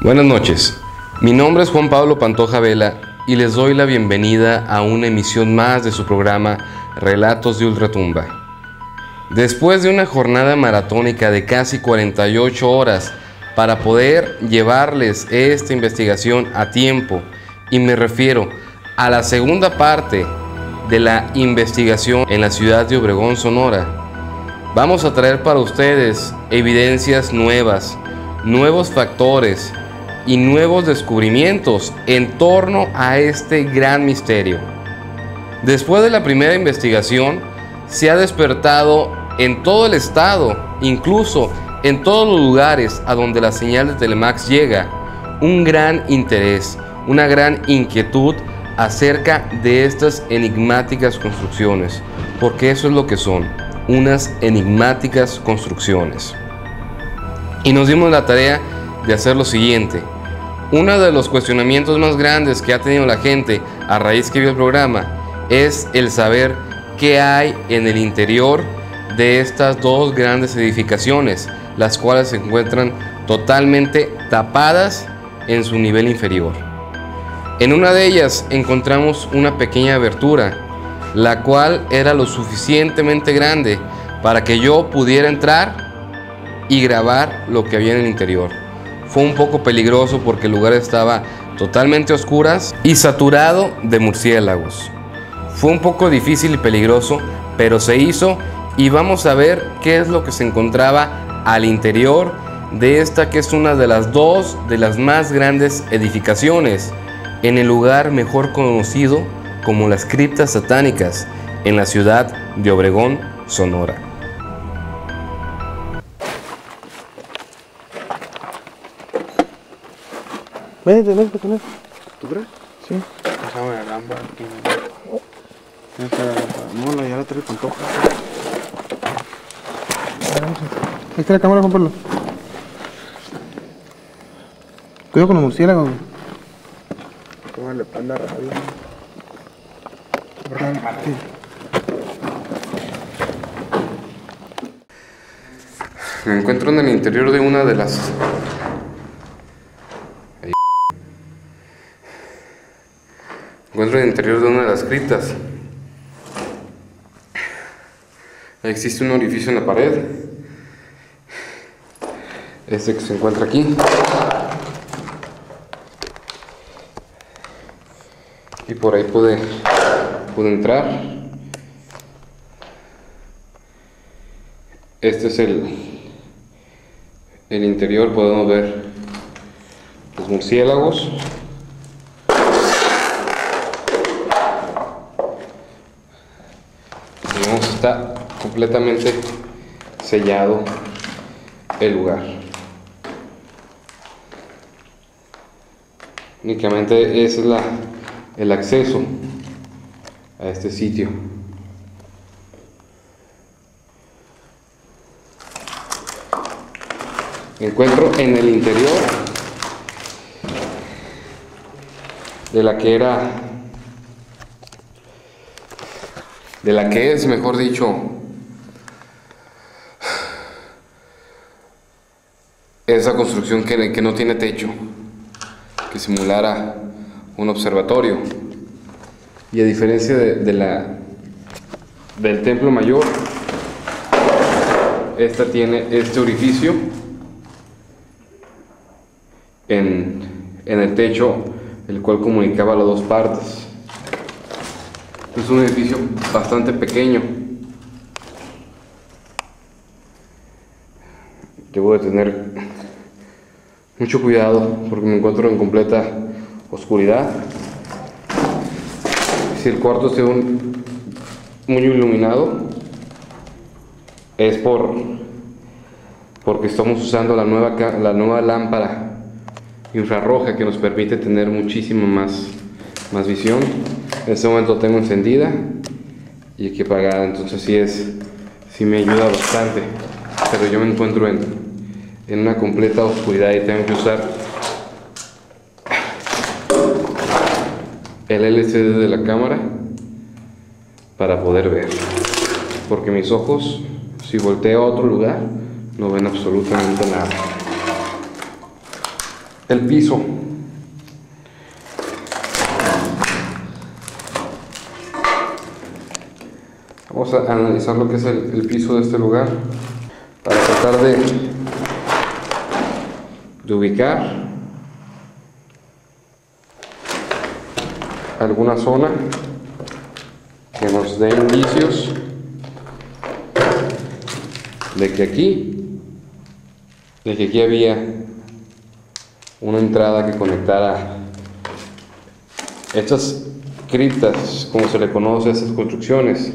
Buenas noches, mi nombre es Juan Pablo Pantoja Vela y les doy la bienvenida a una emisión más de su programa Relatos de Ultratumba. Después de una jornada maratónica de casi 48 horas para poder llevarles esta investigación a tiempo, y me refiero a la segunda parte de la investigación en la ciudad de Obregón, Sonora, vamos a traer para ustedes evidencias nuevas, nuevos factores y nuevos descubrimientos en torno a este gran misterio. Después de la primera investigación, se ha despertado en todo el estado, incluso en todos los lugares a donde la señal de Telemax llega, un gran interés, una gran inquietud acerca de estas enigmáticas construcciones, porque eso es lo que son, unas enigmáticas construcciones. Y nos dimos la tarea de hacer lo siguiente. Uno de los cuestionamientos más grandes que ha tenido la gente a raíz que vio el programa es el saber qué hay en el interior de estas dos grandes edificaciones, las cuales se encuentran totalmente tapadas en su nivel inferior. En una de ellas encontramos una pequeña abertura, la cual era lo suficientemente grande para que yo pudiera entrar y grabar lo que había en el interior. Fue un poco peligroso porque el lugar estaba totalmente a oscuras y saturado de murciélagos. Fue un poco difícil y peligroso, pero se hizo y vamos a ver qué es lo que se encontraba al interior de esta que es una de las dos de las más grandes edificaciones en el lugar mejor conocido como las criptas satánicas en la ciudad de Obregón, Sonora. Métete con él. ¿Tú crees? Sí. Pasamos la lámpara aquí. Esta es la lámpara. No, ya la trae Pantoja. Ahí está la cámara, Juan Pablo. Cuidado con los murciélagos. Póngale panda radio. Sí. Me encuentro en el interior de una de las... Me encuentro en el interior de una de las criptas. Existe un orificio en la pared. Este que se encuentra aquí. Y por ahí pude entrar. Este es el interior. Podemos ver los murciélagos. Está completamente sellado el lugar. Únicamente ese es el acceso a este sitio. Me encuentro en el interior de la que es, mejor dicho, esa construcción que no tiene techo, que simulara un observatorio. Y a diferencia del templo mayor, esta tiene este orificio en el techo, el cual comunicaba las dos partes. Es un edificio bastante pequeño. Debo de tener mucho cuidado porque me encuentro en completa oscuridad. Si el cuarto está muy iluminado, es porque estamos usando la nueva lámpara infrarroja que nos permite tener muchísima más visión. En este momento tengo encendida y aquí apagada, entonces sí me ayuda bastante, pero yo me encuentro en una completa oscuridad y tengo que usar el LCD de la cámara para poder ver, porque mis ojos, si volteo a otro lugar, no ven absolutamente nada. El piso. Vamos a analizar lo que es el piso de este lugar para tratar de ubicar alguna zona que nos dé indicios de que aquí había una entrada que conectara estas criptas, como se le conoce a estas construcciones,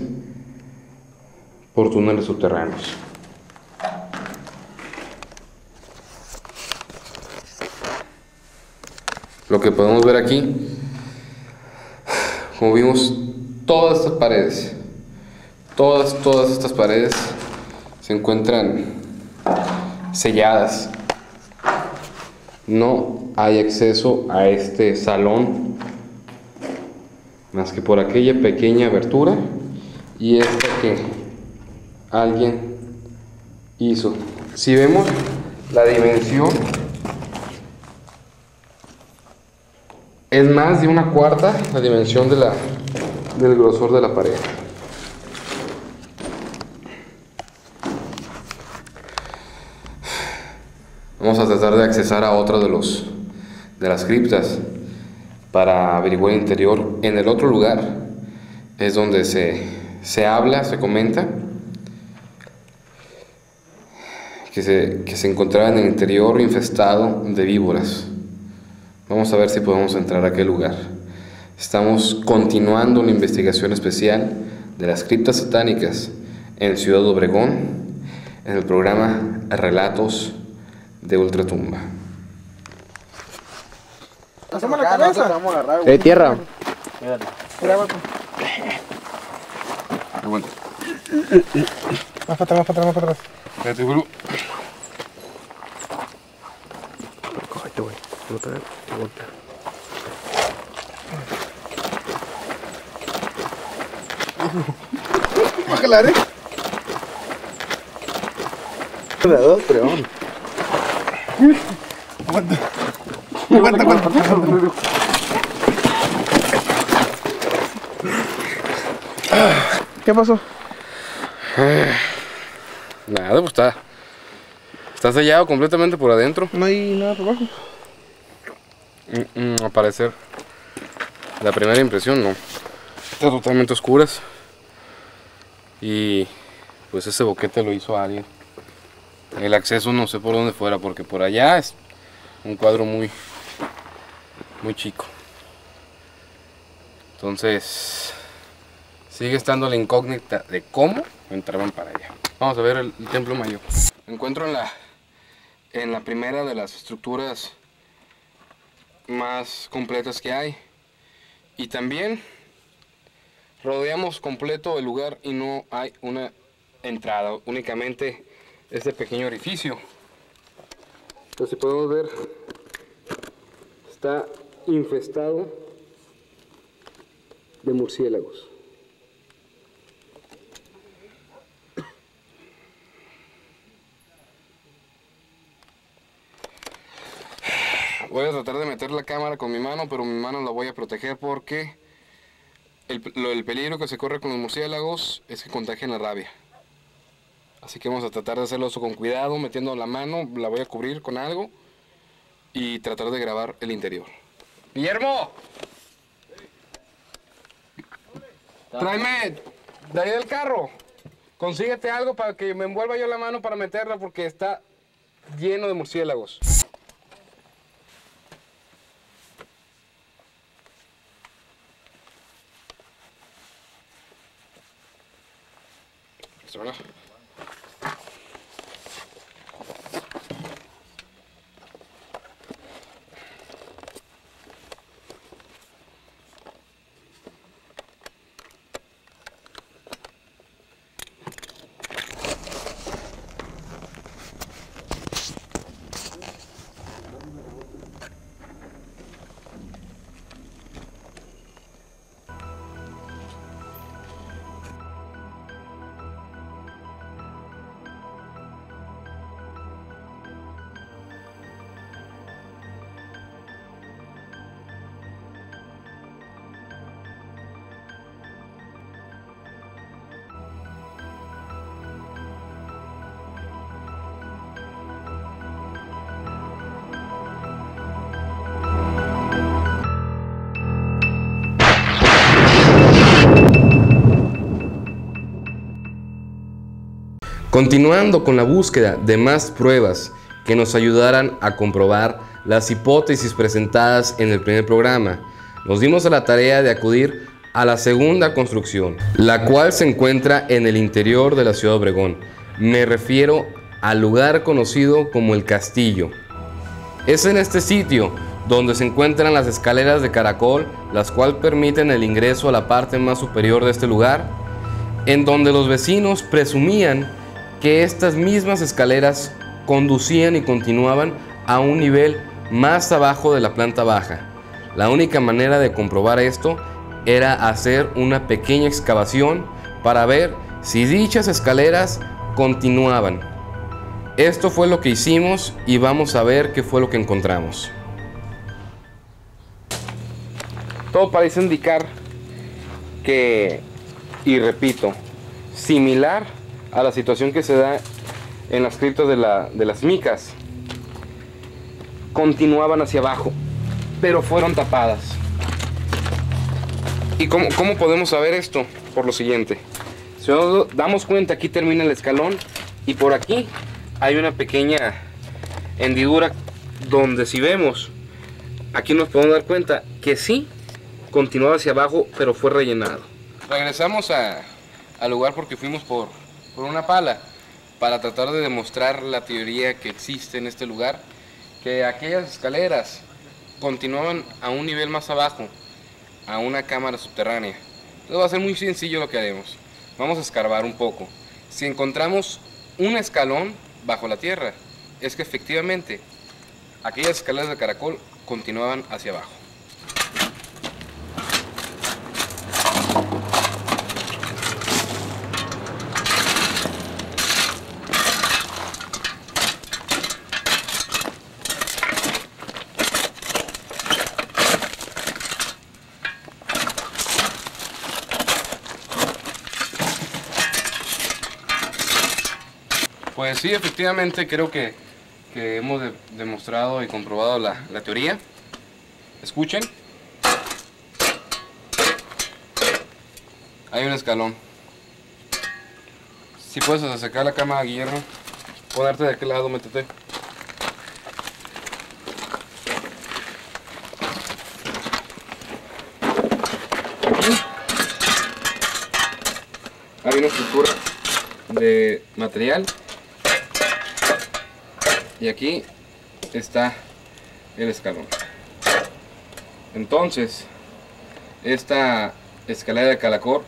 por túneles subterráneos. Lo que podemos ver aquí, como vimos, todas estas paredes se encuentran selladas. No hay acceso a este salón más que por aquella pequeña abertura y esta que alguien hizo. Si vemos la dimensión, es más de una cuarta la dimensión del grosor de la pared. Vamos a tratar de accesar a otra de las criptas para averiguar el interior. En el otro lugar es donde se habla, se comenta que se encontraba en el interior infestado de víboras. Vamos a ver si podemos entrar a aquel lugar. Estamos continuando una investigación especial de las criptas satánicas en Ciudad Obregón en el programa Relatos de Ultratumba. Hacemos la cabeza. Tierra. Mira, vato. Aguanta. Más para atrás, más para atrás. Espérate, bro. Cógete, güey. Aguanta. Bájala, Dos, pero Aguanta. ¿Qué pasó? Nada, pues está sellado completamente por adentro. No hay nada por abajo. Al parecer, la primera impresión no. Está totalmente oscuras. Y pues ese boquete lo hizo alguien. El acceso no sé por dónde fuera, porque por allá es un cuadro muy chico. Entonces sigue estando la incógnita de cómo entraban para allá. Vamos a ver el templo mayor. Me encuentro en la primera de las estructuras más completas que hay, y también rodeamos completo el lugar y no hay una entrada, únicamente este pequeño orificio. Entonces, si podemos ver, está infestado de murciélagos. Voy a tratar de meter la cámara con mi mano, pero mi mano la voy a proteger porque el peligro que se corre con los murciélagos es que contagian la rabia. Así que vamos a tratar de hacerlo eso con cuidado, metiendo la mano, la voy a cubrir con algo y tratar de grabar el interior. ¡Guillermo! Tráeme de ahí del carro. Consíguete algo para que me envuelva yo la mano para meterla porque está lleno de murciélagos. ¿Verdad? Continuando con la búsqueda de más pruebas que nos ayudaran a comprobar las hipótesis presentadas en el primer programa, nos dimos a la tarea de acudir a la segunda construcción, la cual se encuentra en el interior de la ciudad de Obregón. Me refiero al lugar conocido como El Castillo. Es en este sitio donde se encuentran las escaleras de caracol, las cuales permiten el ingreso a la parte más superior de este lugar, en donde los vecinos presumían que estas mismas escaleras conducían y continuaban a un nivel más abajo de la planta baja. La única manera de comprobar esto era hacer una pequeña excavación para ver si dichas escaleras continuaban. Esto fue lo que hicimos y vamos a ver qué fue lo que encontramos. Todo parece indicar que, y repito, similar a la situación que se da en las criptas de las micas, continuaban hacia abajo, pero fueron tapadas. ¿Y cómo podemos saber esto? Por lo siguiente, si nos damos cuenta, aquí termina el escalón y por aquí hay una pequeña hendidura donde, si vemos, aquí nos podemos dar cuenta que sí continuaba hacia abajo, pero fue rellenado. Regresamos al lugar porque fuimos por una pala para tratar de demostrar la teoría que existe en este lugar, que aquellas escaleras continuaban a un nivel más abajo, a una cámara subterránea. Entonces va a ser muy sencillo lo que haremos. Vamos a escarbar un poco. Si encontramos un escalón bajo la tierra, es que efectivamente aquellas escaleras de caracol continuaban hacia abajo. Pues sí, efectivamente creo que hemos demostrado y comprobado la teoría. Escuchen. Hay un escalón. Si puedes acercar la cámara, Guillermo, ponerte de aquel lado, métete. Aquí hay una estructura de material. Y aquí está el escalón. Entonces, esta escalera de caracol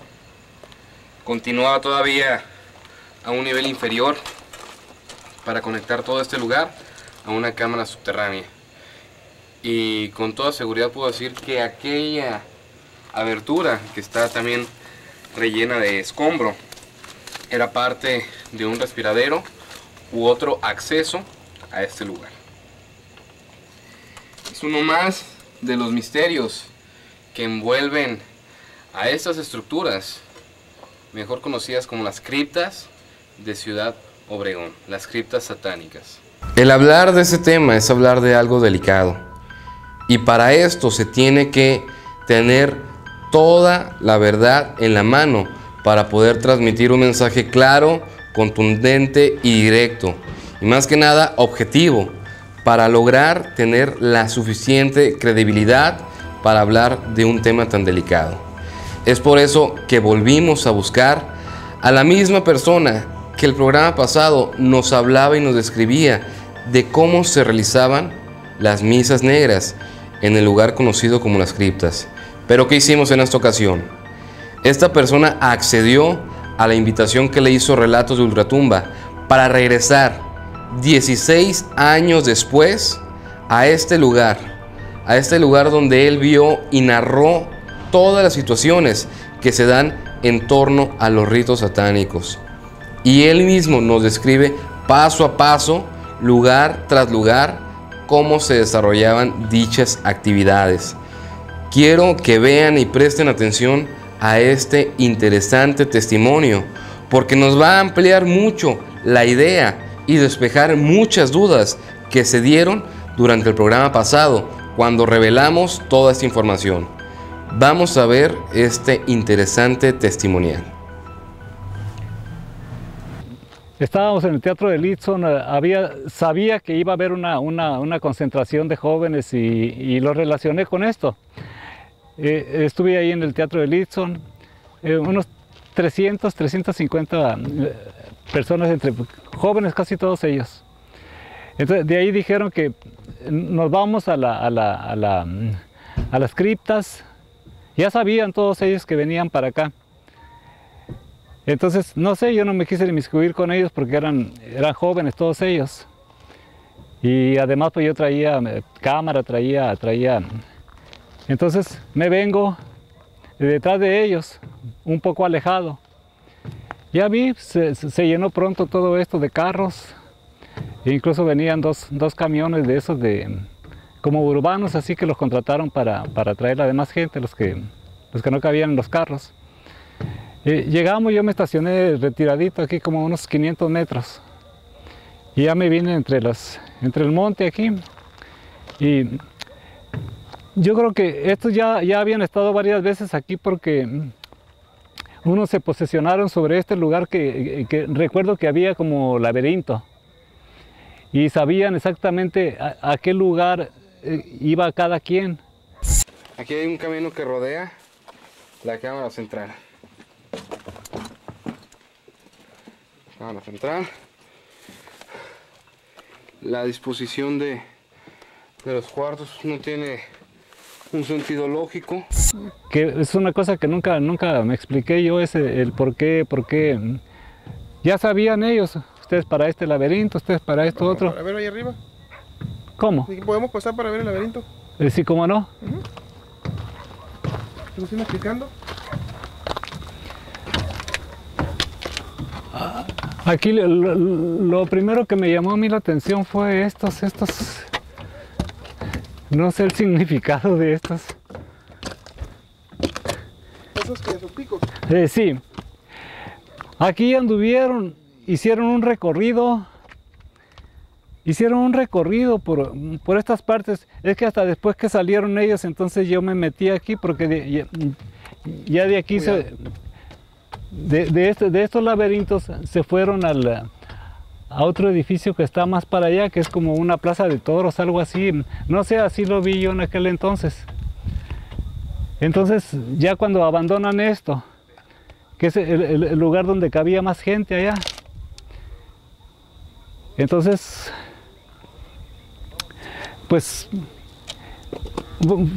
continuaba todavía a un nivel inferior para conectar todo este lugar a una cámara subterránea. Y con toda seguridad puedo decir que aquella abertura, que está también rellena de escombro, era parte de un respiradero u otro acceso a este lugar. Es uno más de los misterios que envuelven a estas estructuras, mejor conocidas como las criptas de Ciudad Obregón, las criptas satánicas. El hablar de ese tema es hablar de algo delicado, y para esto se tiene que tener toda la verdad en la mano para poder transmitir un mensaje claro, contundente y directo, y más que nada objetivo, para lograr tener la suficiente credibilidad para hablar de un tema tan delicado. Es por eso que volvimos a buscar a la misma persona que el programa pasado nos hablaba y nos describía de cómo se realizaban las misas negras en el lugar conocido como las criptas. Pero ¿qué hicimos en esta ocasión? Esta persona accedió a la invitación que le hizo Relatos de Ultratumba para regresar 16 años después a este lugar donde él vio y narró todas las situaciones que se dan en torno a los ritos satánicos. Y él mismo nos describe paso a paso, lugar tras lugar, cómo se desarrollaban dichas actividades. Quiero que vean y presten atención a este interesante testimonio, porque nos va a ampliar mucho la idea y despejar muchas dudas que se dieron durante el programa pasado, cuando revelamos toda esta información. Vamos a ver este interesante testimonial. estábamos en el Teatro de Litzon, sabía que iba a haber una concentración de jóvenes y lo relacioné con esto. Estuve ahí en el Teatro de Litzon, unos 300, 350 personas, entre jóvenes casi todos ellos. Entonces de ahí dijeron que nos vamos a las criptas. Ya sabían todos ellos que venían para acá. Entonces, no sé, yo no me quise inmiscuir con ellos porque eran jóvenes todos ellos. Y además pues yo traía cámara, traía. Entonces me vengo detrás de ellos, un poco alejado. Y a mí se llenó pronto todo esto de carros. E incluso venían dos camiones de esos como urbanos, así que los contrataron para traer a la demás gente, los que no cabían en los carros. Llegamos, yo me estacioné retiradito aquí como unos 500 metros. Y ya me vine entre el monte aquí. Y yo creo que estos ya habían estado varias veces aquí porque unos se posesionaron sobre este lugar que recuerdo que había como laberinto. Y sabían exactamente a qué lugar iba cada quien. Aquí hay un camino que rodea la cámara central. Cámara central. La disposición de los cuartos no tiene un sentido lógico. Que es una cosa que nunca me expliqué yo, el por qué. Ya sabían ellos, ustedes para este laberinto, ustedes para esto otro. Para ver ahí arriba. ¿Cómo? ¿Podemos pasar para ver el laberinto? Sí, ¿cómo no? ¿Te lo estoy explicando? Aquí lo primero que me llamó a mí la atención fue estos, no sé el significado de estos. ¿Esos que sus picos? Sí, aquí anduvieron, hicieron un recorrido por estas partes. Es que hasta después que salieron ellos, entonces yo me metí aquí porque ya de aquí de estos laberintos se fueron a otro edificio que está más para allá, que es como una plaza de toros, algo así. No sé, así lo vi yo en aquel entonces. Entonces, ya cuando abandonan esto, que es el lugar donde cabía más gente allá, entonces, pues,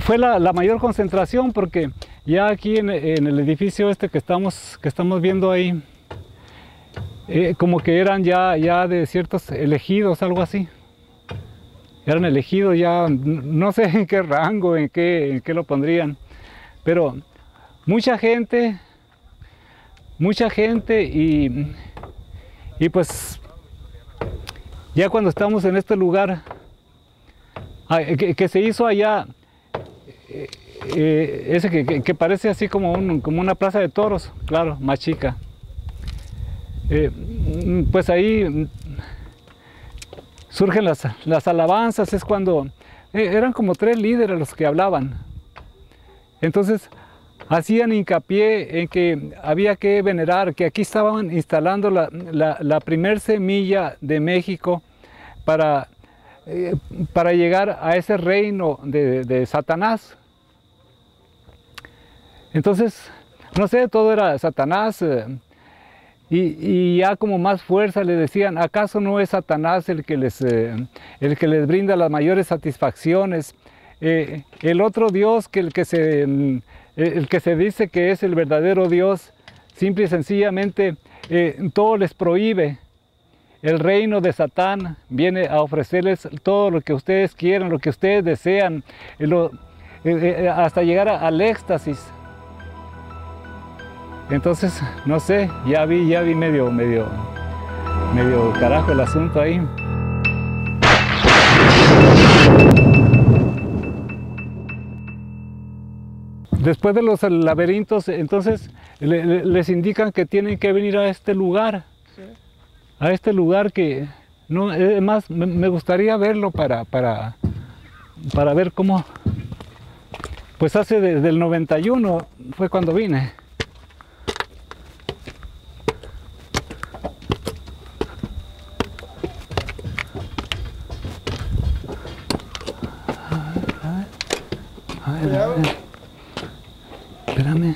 fue la mayor concentración porque ya aquí en el edificio este que estamos viendo ahí, como que eran ya de ciertos elegidos, algo así. Eran elegidos ya, no sé en qué rango, en qué lo pondrían. Pero mucha gente y pues ya cuando estamos en este lugar que se hizo allá, ese que parece así como una plaza de toros, claro, más chica. Pues ahí surgen las alabanzas, es cuando eran como 3 líderes los que hablaban. Entonces hacían hincapié en que había que venerar, que aquí estaban instalando la primer semilla de México para llegar a ese reino de Satanás. Entonces, no sé, todo era Satanás, y ya como más fuerza le decían, ¿acaso no es Satanás el que les brinda las mayores satisfacciones? El otro Dios, el que se dice que es el verdadero Dios, simple y sencillamente todo les prohíbe. El reino de Satán viene a ofrecerles todo lo que ustedes quieran, lo que ustedes desean, hasta llegar al éxtasis. Entonces, no sé, ya vi medio carajo el asunto ahí. Después de los laberintos, entonces les indican que tienen que venir a este lugar. Sí. A este lugar que, no, es más, me gustaría verlo para ver cómo, pues hace desde el 91 fue cuando vine. Cuidado. Espérame.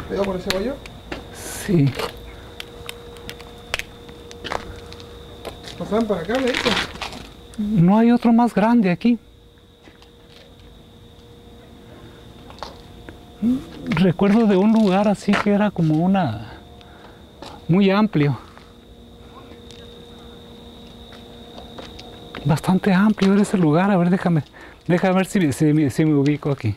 Cuidado por ese hoyo. Sí. Pasaban para acá, me dice. No hay otro más grande aquí. Recuerdo de un lugar así que era como muy amplio. Bastante amplio era ese lugar. A ver, déjame ver si me ubico aquí.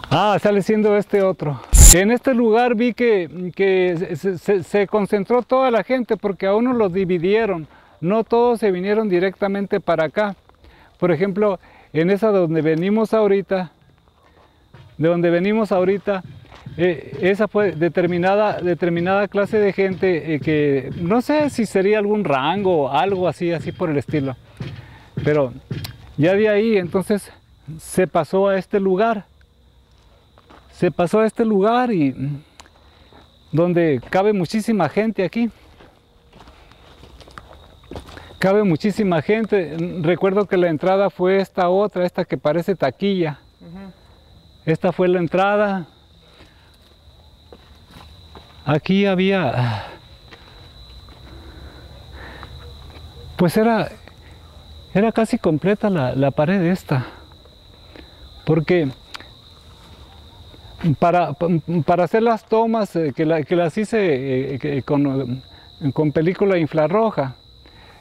Ah, sale siendo este otro. En este lugar vi que se concentró toda la gente porque a uno los dividieron. No todos se vinieron directamente para acá. Por ejemplo, en esa donde venimos ahorita, esa fue determinada clase de gente que no sé si sería algún rango o algo así por el estilo. Pero ya de ahí entonces se pasó a este lugar. Se pasó a este lugar y donde cabe muchísima gente aquí. Cabe muchísima gente. Recuerdo que la entrada fue esta otra, esta que parece taquilla. Esta fue la entrada. Aquí había... Pues era casi completa la pared esta. Porque... Para hacer las tomas que las hice con película infrarroja,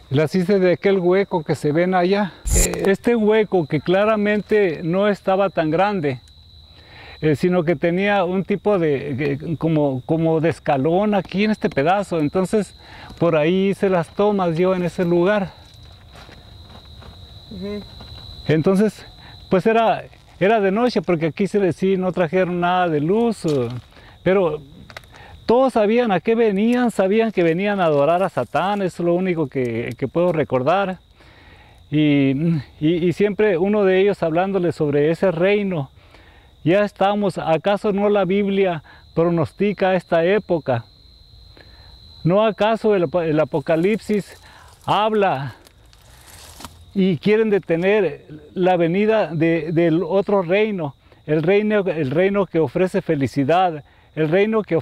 las hice de aquel hueco que se ven allá. Este hueco que claramente no estaba tan grande, sino que tenía un tipo de como de escalón aquí en este pedazo. Entonces por ahí hice las tomas yo en ese lugar. Entonces pues era de noche porque aquí sí no trajeron nada de luz, pero todos sabían a qué venían, sabían que venían a adorar a Satán. Eso es lo único que puedo recordar. Y siempre uno de ellos hablándole sobre ese reino. Ya estamos, ¿acaso no la Biblia pronostica esta época? ¿No acaso el Apocalipsis habla y quieren detener la venida del otro reino, el reino que ofrece felicidad, el reino que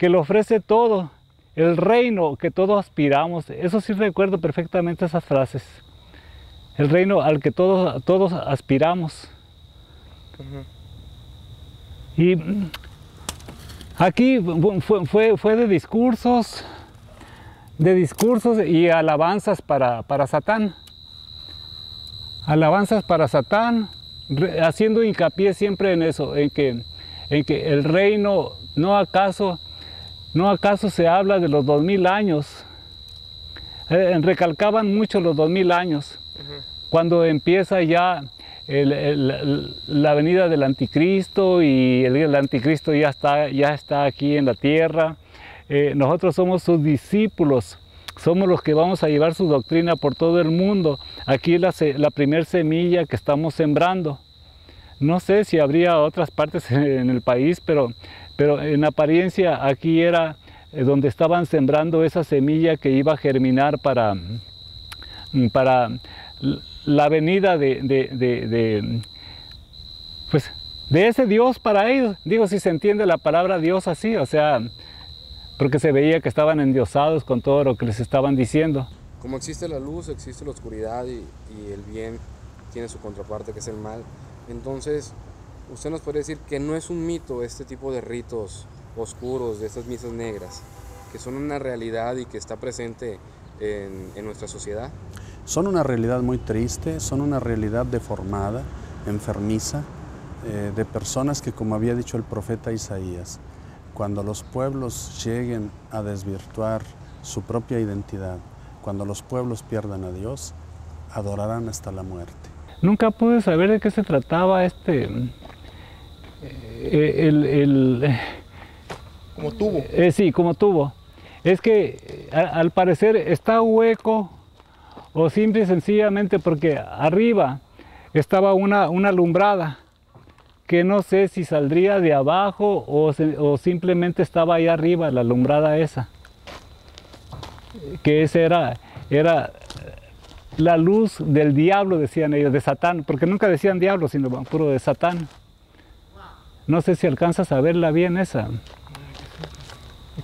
lo ofrece todo, el reino que todos aspiramos? Eso sí recuerdo perfectamente esas frases. El reino al que todos aspiramos. Y aquí fue de discursos y alabanzas para Satán. Alabanzas para Satán, haciendo hincapié siempre en eso, en que el reino, no acaso se habla de los 2000 años. Recalcaban mucho los 2000 años, cuando empieza ya la venida del anticristo y el anticristo ya está aquí en la tierra. Nosotros somos sus discípulos. Somos los que vamos a llevar su doctrina por todo el mundo. Aquí es la primer semilla que estamos sembrando. No sé si habría otras partes en el país, pero en apariencia aquí era donde estaban sembrando esa semilla que iba a germinar para la venida de ese Dios para ellos. Digo, si se entiende la palabra Dios así, o sea, porque se veía que estaban endiosados con todo lo que les estaban diciendo. Como existe la luz, existe la oscuridad y el bien tiene su contraparte que es el mal. Entonces, usted nos puede decir que no es un mito este tipo de ritos oscuros, de estas misas negras, que son una realidad y que está presente en nuestra sociedad. Son una realidad muy triste, son una realidad deformada, enfermiza, de personas que, como había dicho el profeta Isaías, cuando los pueblos lleguen a desvirtuar su propia identidad, cuando los pueblos pierdan a Dios, adorarán hasta la muerte. Nunca pude saber de qué se trataba Como tubo. Sí, como tubo. Es que al parecer está hueco, o simple y sencillamente porque arriba estaba una alumbrada, que no sé si saldría de abajo o simplemente estaba ahí arriba la alumbrada esa. Que esa era la luz del diablo, decían ellos, de Satán, porque nunca decían diablo, sino puro de Satán. No sé si alcanzas a verla bien esa,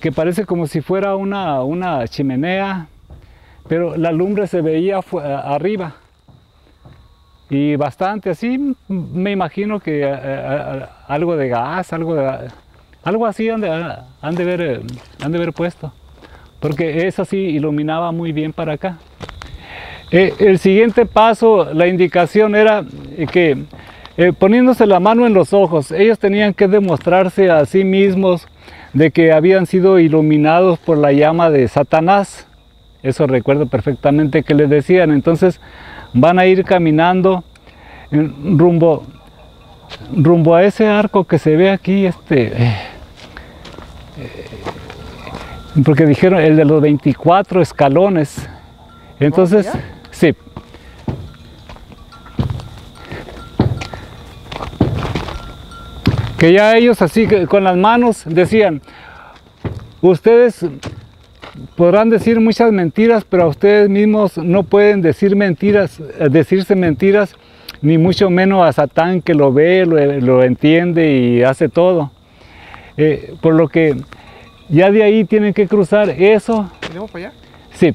que parece como si fuera una chimenea, pero la lumbre se veía arriba. Y bastante así, me imagino que algo de gas, algo así han de ver puesto, porque eso sí iluminaba muy bien para acá. El siguiente paso, la indicación era que poniéndose la mano en los ojos, ellos tenían que demostrarse a sí mismos de que habían sido iluminados por la llama de Satanás. Eso recuerdo perfectamente que les decían. Entonces van a ir caminando rumbo a ese arco que se ve aquí, porque dijeron el de los 24 escalones. Entonces, sí. Que ya ellos así con las manos decían, ustedes podrán decir muchas mentiras, pero a ustedes mismos no pueden decirse mentiras, ni mucho menos a Satán, que lo ve, lo entiende y hace todo. Por lo que ya de ahí tienen que cruzar eso. ¿Tenemos para allá? Sí.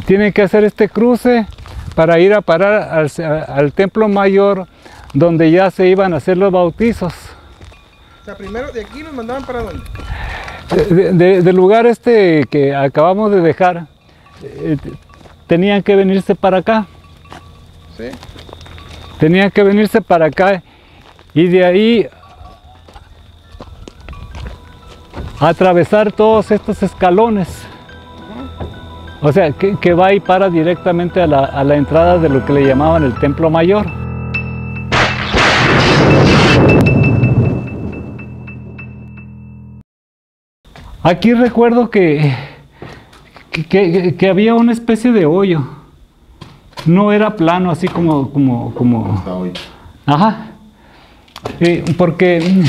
Tienen que hacer este cruce para ir a parar al templo mayor, donde ya se iban a hacer los bautizos. O sea, primero de aquí nos mandaban para dónde. Del lugar que acabamos de dejar, tenían que venirse para acá. Sí. Tenían que venirse para acá y de ahí atravesar todos estos escalones. O sea, que va y para directamente a la entrada de lo que le llamaban el templo mayor. Aquí recuerdo que había una especie de hoyo. No era plano, así como... Está hoy. Ajá. Porque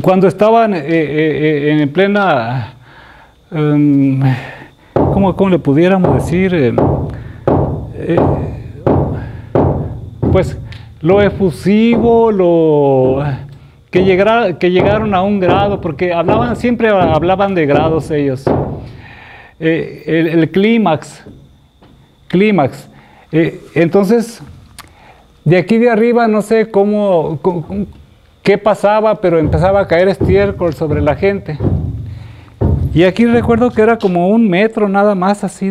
cuando estaban en plena... ¿cómo le pudiéramos decir? Pues lo efusivo, que llegaron a un grado, porque siempre hablaban de grados ellos. El clímax. Entonces, de aquí de arriba no sé qué pasaba, pero empezaba a caer estiércol sobre la gente. Y aquí recuerdo que era como 1 metro nada más así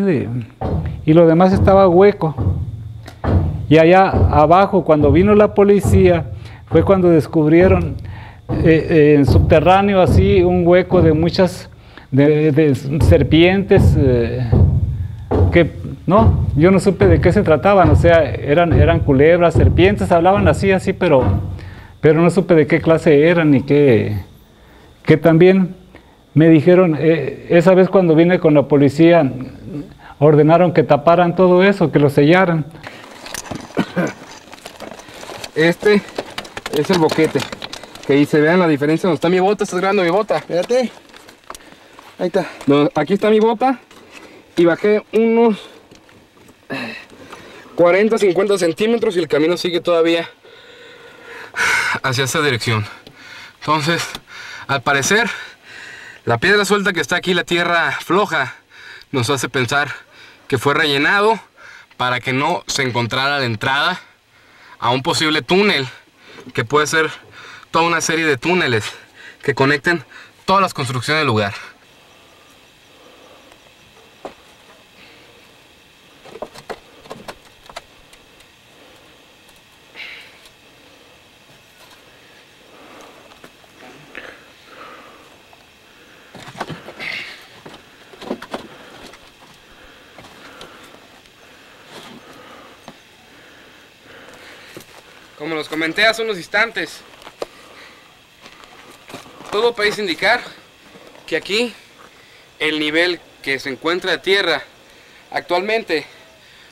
y lo demás estaba hueco. Y allá abajo, cuando vino la policía, fue cuando descubrieron en subterráneo así un hueco de muchas de serpientes que no, yo no supe de qué se trataban, o sea, eran culebras, serpientes, hablaban así, pero no supe de qué clase eran y que también me dijeron, esa vez cuando vine con la policía, ordenaron que taparan todo eso, que lo sellaran. Este es el boquete, que ahí se vean la diferencia donde está mi bota. Estás grabando mi bota. Espérate. Ahí está. No, aquí está mi bota y bajé unos 40, 50 centímetros y el camino sigue todavía hacia esa dirección. Entonces, al parecer, la piedra suelta que está aquí, la tierra floja, nos hace pensar que fue rellenado para que no se encontrara la entrada a un posible túnel, que puede ser toda una serie de túneles que conecten todas las construcciones del lugar. Como los comenté hace unos instantes, todo parece indicar que aquí el nivel que se encuentra de tierra actualmente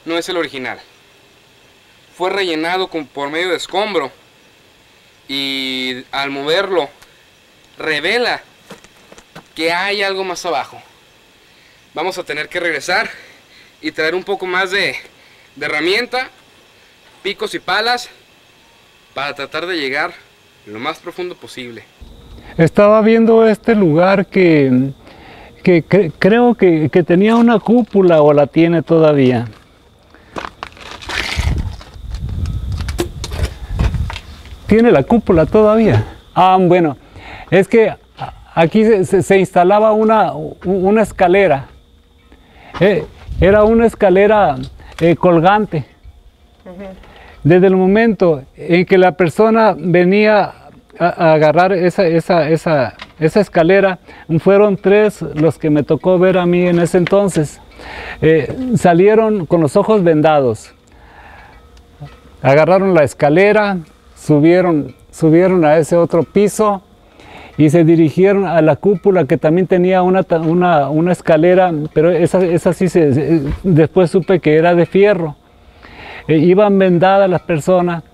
no es el original. fue rellenado por medio de escombro, y al moverlo revela que hay algo más abajo. Vamos a tener que regresar y traer un poco más de herramienta, picos y palas, para tratar de llegar lo más profundo posible. Estaba viendo este lugar que creo que tenía una cúpula, o la tiene todavía. ¿Tiene la cúpula todavía? Ah, bueno, es que aquí se instalaba una escalera. Era una escalera colgante. Desde el momento en que la persona venía a agarrar esa escalera, fueron 3 los que me tocó ver a mí en ese entonces. Salieron con los ojos vendados, agarraron la escalera, subieron a ese otro piso y se dirigieron a la cúpula, que también tenía una escalera, pero esa sí después supe que era de fierro. Iban vendadas las personas,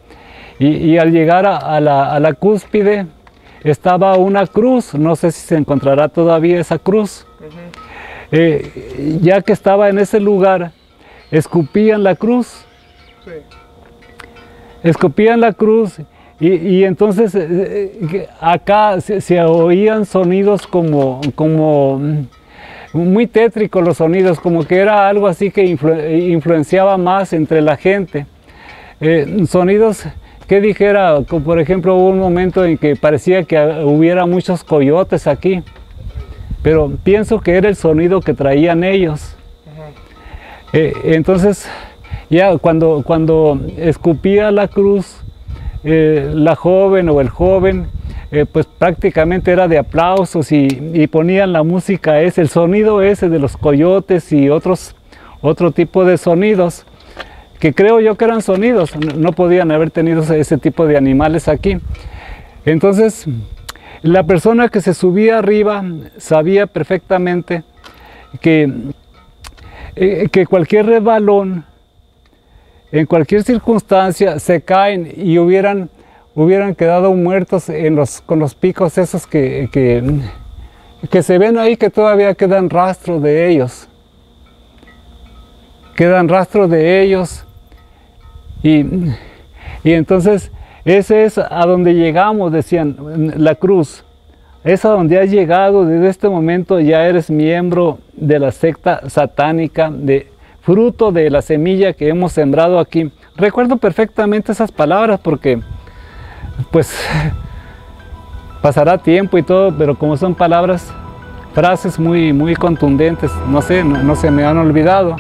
y al llegar a la cúspide estaba una cruz. No sé si se encontrará todavía esa cruz. Ya que estaba en ese lugar, escupían la cruz. Sí. Escupían la cruz, y entonces acá se oían sonidos como muy tétricos, los sonidos, como que era algo así que influenciaba más entre la gente. Sonidos que dijera, como por ejemplo, hubo un momento en que parecía que hubiera muchos coyotes aquí, pero pienso que era el sonido que traían ellos. Entonces, ya cuando escupía la cruz, la joven o el joven, pues prácticamente era de aplausos, y ponían la música, el sonido ese de los coyotes y otro tipo de sonidos, que creo yo que eran sonidos, no podían haber tenido ese tipo de animales aquí. Entonces, la persona que se subía arriba sabía perfectamente que cualquier resbalón, en cualquier circunstancia, se caen y hubieran quedado muertos con los picos esos que se ven ahí, que todavía quedan rastros de ellos. Quedan rastros de ellos, y entonces ese es a donde llegamos, decían, la cruz. Es a donde has llegado, desde este momento ya eres miembro de la secta satánica, fruto de la semilla que hemos sembrado aquí. Recuerdo perfectamente esas palabras, porque pues pasará tiempo y todo, pero como son frases muy contundentes, no sé, no se me han olvidado.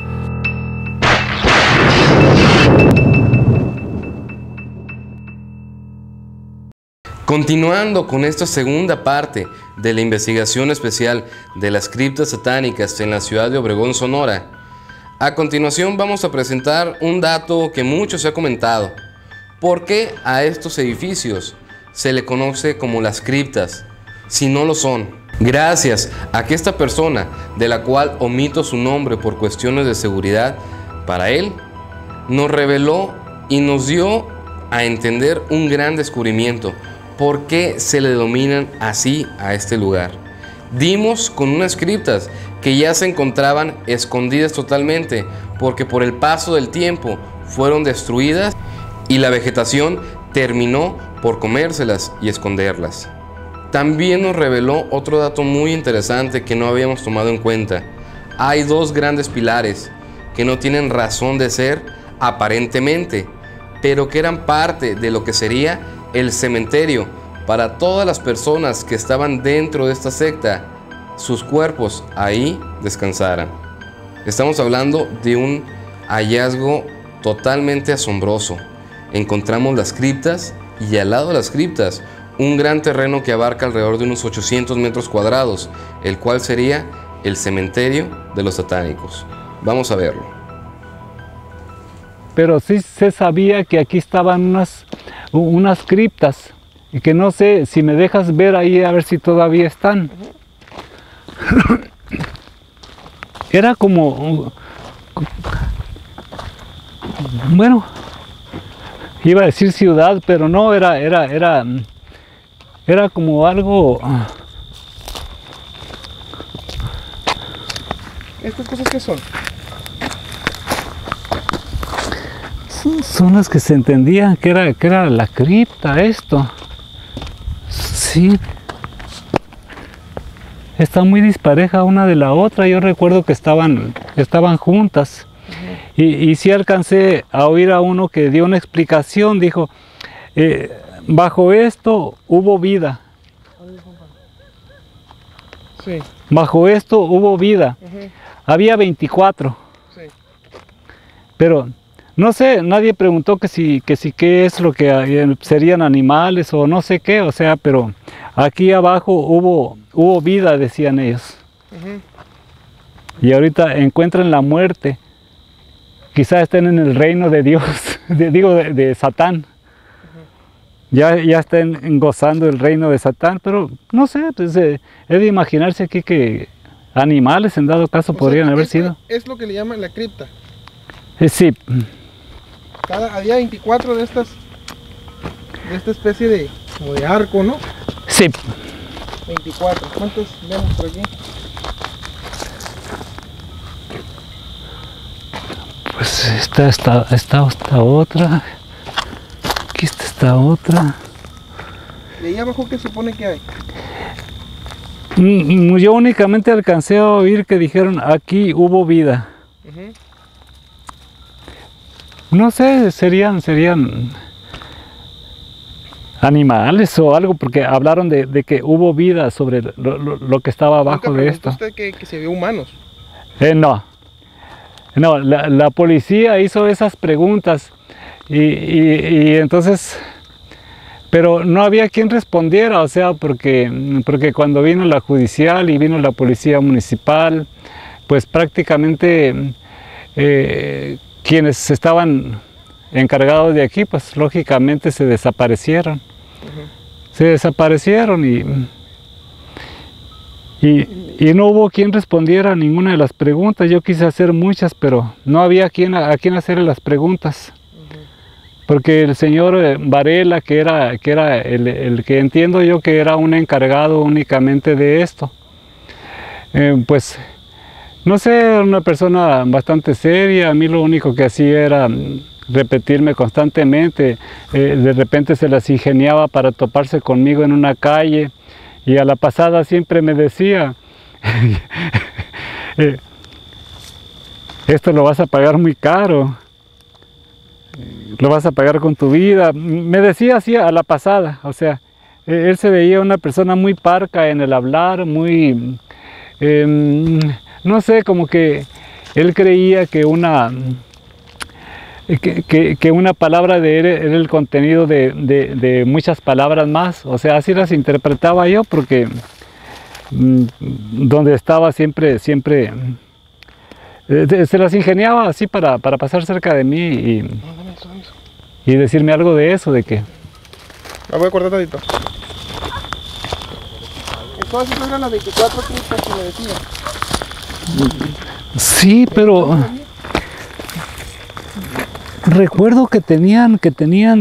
Continuando con esta segunda parte de la investigación especial de las criptas satánicas en la ciudad de Obregón, Sonora, a continuación vamos a presentar un dato que mucho se ha comentado. ¿Por qué a estos edificios se le conoce como las criptas, si no lo son? Gracias a que esta persona, de la cual omito su nombre por cuestiones de seguridad para él, nos reveló y nos dio a entender un gran descubrimiento. ¿Por qué se le denominan así a este lugar? Dimos con unas criptas que ya se encontraban escondidas totalmente, porque por el paso del tiempo fueron destruidas y la vegetación terminó por comérselas y esconderlas. También nos reveló otro dato muy interesante que no habíamos tomado en cuenta. Hay 2 grandes pilares que no tienen razón de ser aparentemente, pero que eran parte de lo que sería el cementerio para todas las personas que estaban dentro de esta secta, sus cuerpos ahí descansaran. Estamos hablando de un hallazgo totalmente asombroso. Encontramos las criptas, y al lado de las criptas un gran terreno que abarca alrededor de unos 800 metros cuadrados, el cual sería el cementerio de los satánicos. Vamos a verlo. Pero sí se sabía que aquí estaban unas criptas, y que no sé si me dejas ver ahí a ver si todavía están. Era como, bueno, iba a decir ciudad, pero no, era como algo... ¿Estas cosas qué son? Son las que se entendían que era la cripta, esto. Sí. Está muy dispareja una de la otra. Yo recuerdo que estaban juntas. Y sí alcancé a oír a uno que dio una explicación. Dijo, bajo esto hubo vida. Sí. Bajo esto hubo vida. Había 24. Sí. Pero no sé, nadie preguntó que si qué es lo que serían animales o no sé qué, o sea, pero aquí abajo hubo vida, decían ellos. Y ahorita encuentran la muerte. Quizás estén en el reino de Dios, de Satán. Ya estén gozando el reino de Satán, pero no sé, pues, es de imaginarse aquí que animales en dado caso podrían haber sido. Es lo que le llaman la cripta. Sí. Había 24 de esta especie de, como de arco, ¿no? Sí. 24. ¿Cuántos vemos por aquí? Pues esta otra. Aquí está otra. ¿Y ahí abajo qué supone que hay? Yo únicamente alcancé a oír que dijeron aquí hubo vida. No sé, serían animales o algo, porque hablaron de que hubo vida sobre lo que estaba abajo de esto. ¿Usted que se vio humanos? No, la policía hizo esas preguntas y entonces, pero no había quien respondiera, o sea, porque cuando vino la judicial y vino la policía municipal, pues prácticamente quienes estaban encargados de aquí, pues lógicamente se desaparecieron. Se desaparecieron y no hubo quien respondiera a ninguna de las preguntas. Yo quise hacer muchas, pero no había a quien hacerle las preguntas. Porque el señor Varela, que era el que entiendo yo que era un encargado únicamente de esto, pues no sé, era una persona bastante seria. A mí lo único que hacía era repetirme constantemente. De repente se las ingeniaba para toparse conmigo en una calle. Y a la pasada siempre me decía, esto lo vas a pagar muy caro, lo vas a pagar con tu vida. Me decía así a la pasada, o sea, él se veía una persona muy parca en el hablar, muy, no sé, como que él creía que una palabra de él era el contenido de muchas palabras más, o sea, así las interpretaba yo, porque donde estaba siempre se las ingeniaba así para pasar cerca de mí y decirme algo de eso, de que... La voy a cortar tantito. Entonces eran las 24 criptas que me decía. Sí, pero... Recuerdo que tenían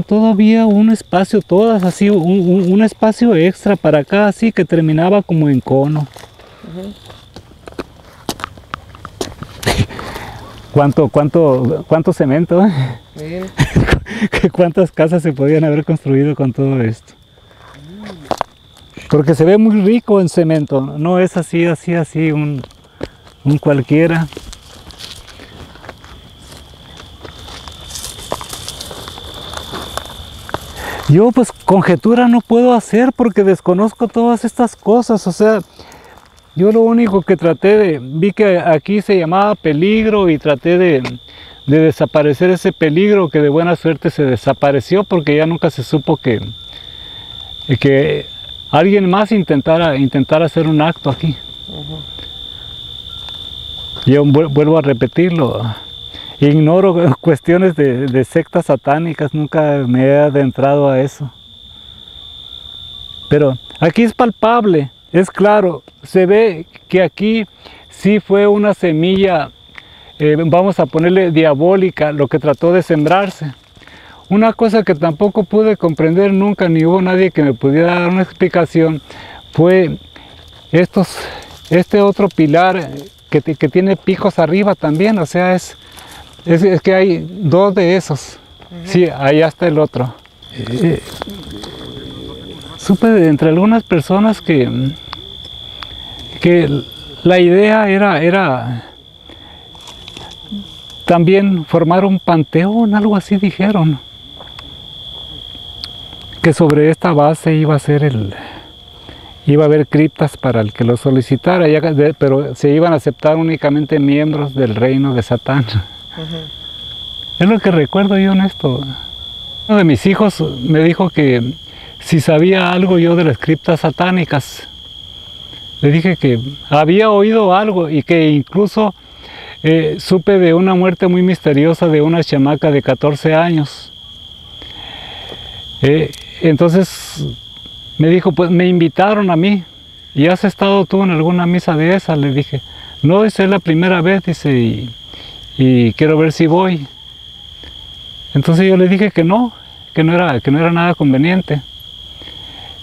todavía un espacio, todas así, un espacio extra para acá, así que terminaba como en cono. ¿Cuánto cemento? ¿Cuántas casas se podían haber construido con todo esto? Porque se ve muy rico en cemento, no es así, un cualquiera. Yo pues conjetura no puedo hacer porque desconozco todas estas cosas, o sea, yo lo único que vi que aquí se llamaba peligro y traté de desaparecer ese peligro, que de buena suerte se desapareció porque ya nunca se supo que alguien más intentara hacer un acto aquí. Yo vuelvo a repetirlo. Ignoro cuestiones de sectas satánicas, nunca me he adentrado a eso. Pero aquí es palpable, es claro, se ve que aquí sí fue una semilla, vamos a ponerle diabólica, lo que trató de sembrarse. una cosa que tampoco pude comprender nunca, ni hubo nadie que me pudiera dar una explicación, fue este otro pilar que tiene picos arriba también, o sea, es que hay dos de esos. Sí, allá está el otro. Supe entre algunas personas que la idea era también formar un panteón, algo así dijeron. Que sobre esta base iba a haber criptas para el que lo solicitara, pero se iban a aceptar únicamente miembros del reino de Satán. Es lo que recuerdo yo en esto. Uno de mis hijos me dijo que si sabía algo yo de las criptas satánicas. Le dije que había oído algo y que incluso supe de una muerte muy misteriosa de una chamaca de 14 años. Entonces me dijo, pues me invitaron a mí. ¿Y has estado tú en alguna misa de esa? Le dije, no, esa es la primera vez, dice, y quiero ver si voy. Entonces yo le dije que no era nada conveniente.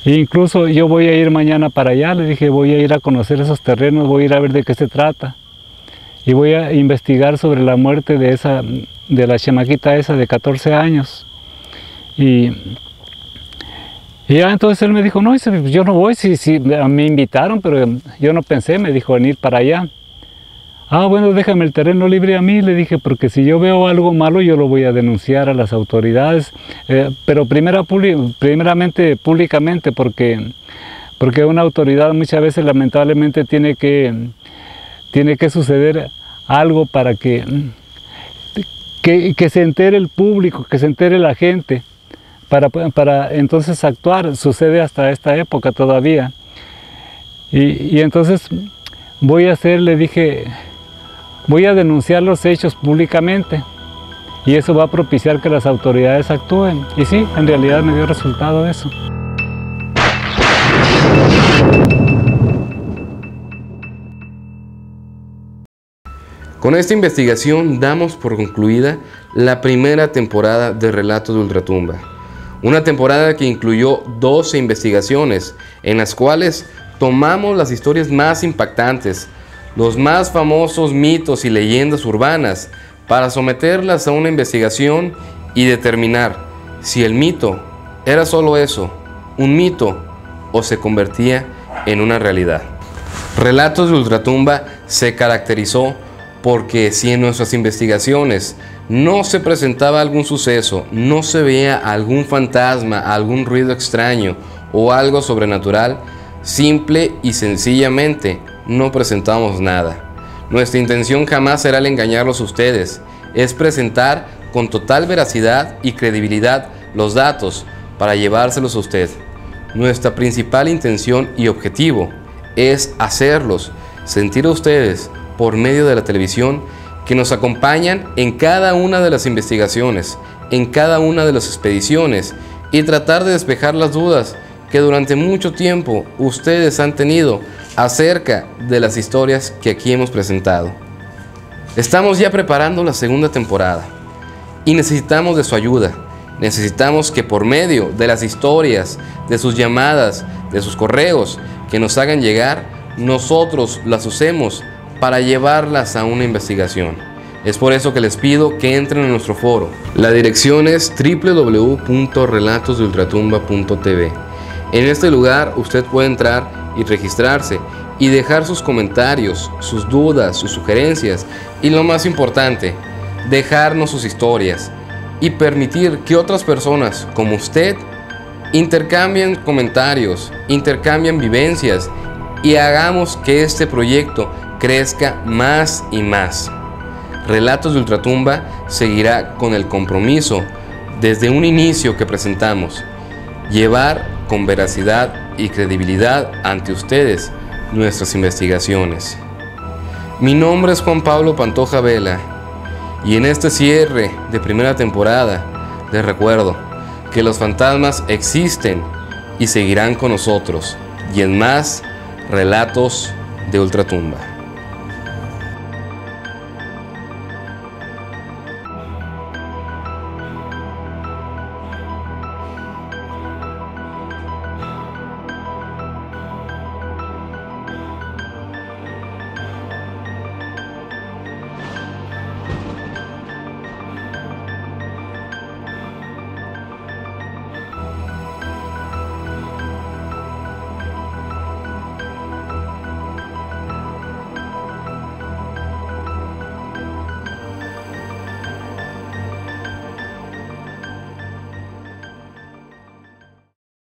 E incluso yo voy a ir mañana para allá, le dije, voy a ir a conocer esos terrenos, voy a ir a ver de qué se trata. Y voy a investigar sobre la muerte de la chamaquita esa de 14 años. Y ya entonces él me dijo, no, yo no voy, sí, me invitaron, pero yo no pensé, me dijo, en ir para allá. Ah, bueno, déjame el terreno libre a mí, le dije, porque si yo veo algo malo, yo lo voy a denunciar a las autoridades, pero primeramente públicamente, porque una autoridad muchas veces lamentablemente tiene que suceder algo para que se entere el público, que se entere la gente, para entonces actuar. Sucede hasta esta época todavía. Y entonces le dije, voy a denunciar los hechos públicamente y eso va a propiciar que las autoridades actúen. Y sí, en realidad me dio resultado eso. Con esta investigación damos por concluida la primera temporada de Relatos de Ultratumba. Una temporada que incluyó 12 investigaciones, en las cuales tomamos las historias más impactantes, los más famosos mitos y leyendas urbanas, para someterlas a una investigación y determinar si el mito era solo eso, un mito, o se convertía en una realidad. Relatos de Ultratumba se caracterizó porque si en nuestras investigaciones no se presentaba algún suceso, no se veía algún fantasma, algún ruido extraño o algo sobrenatural, simple y sencillamente no presentamos nada. Nuestra intención jamás será el engañarlos a ustedes, es presentar con total veracidad y credibilidad los datos para llevárselos a usted. Nuestra principal intención y objetivo es hacerlos sentir a ustedes por medio de la televisión que nos acompañan en cada una de las investigaciones, en cada una de las expediciones y tratar de despejar las dudas que durante mucho tiempo ustedes han tenido acerca de las historias que aquí hemos presentado. Estamos ya preparando la segunda temporada y necesitamos de su ayuda. Necesitamos que por medio de las historias, de sus llamadas, de sus correos que nos hagan llegar, nosotros las usemos para llevarlas a una investigación. Es por eso que les pido que entren en nuestro foro. La dirección es www.relatosdeultratumba.tv. En este lugar usted puede entrar y registrarse y dejar sus comentarios, sus dudas, sus sugerencias y lo más importante, dejarnos sus historias y permitir que otras personas como usted intercambien comentarios, intercambien vivencias y hagamos que este proyecto crezca más y más. Relatos de Ultratumba seguirá con el compromiso desde un inicio que presentamos, llevar con veracidad y credibilidad ante ustedes nuestras investigaciones. Mi nombre es Juan Pablo Pantoja Vela y en este cierre de primera temporada les recuerdo que los fantasmas existen y seguirán con nosotros y en más Relatos de Ultratumba.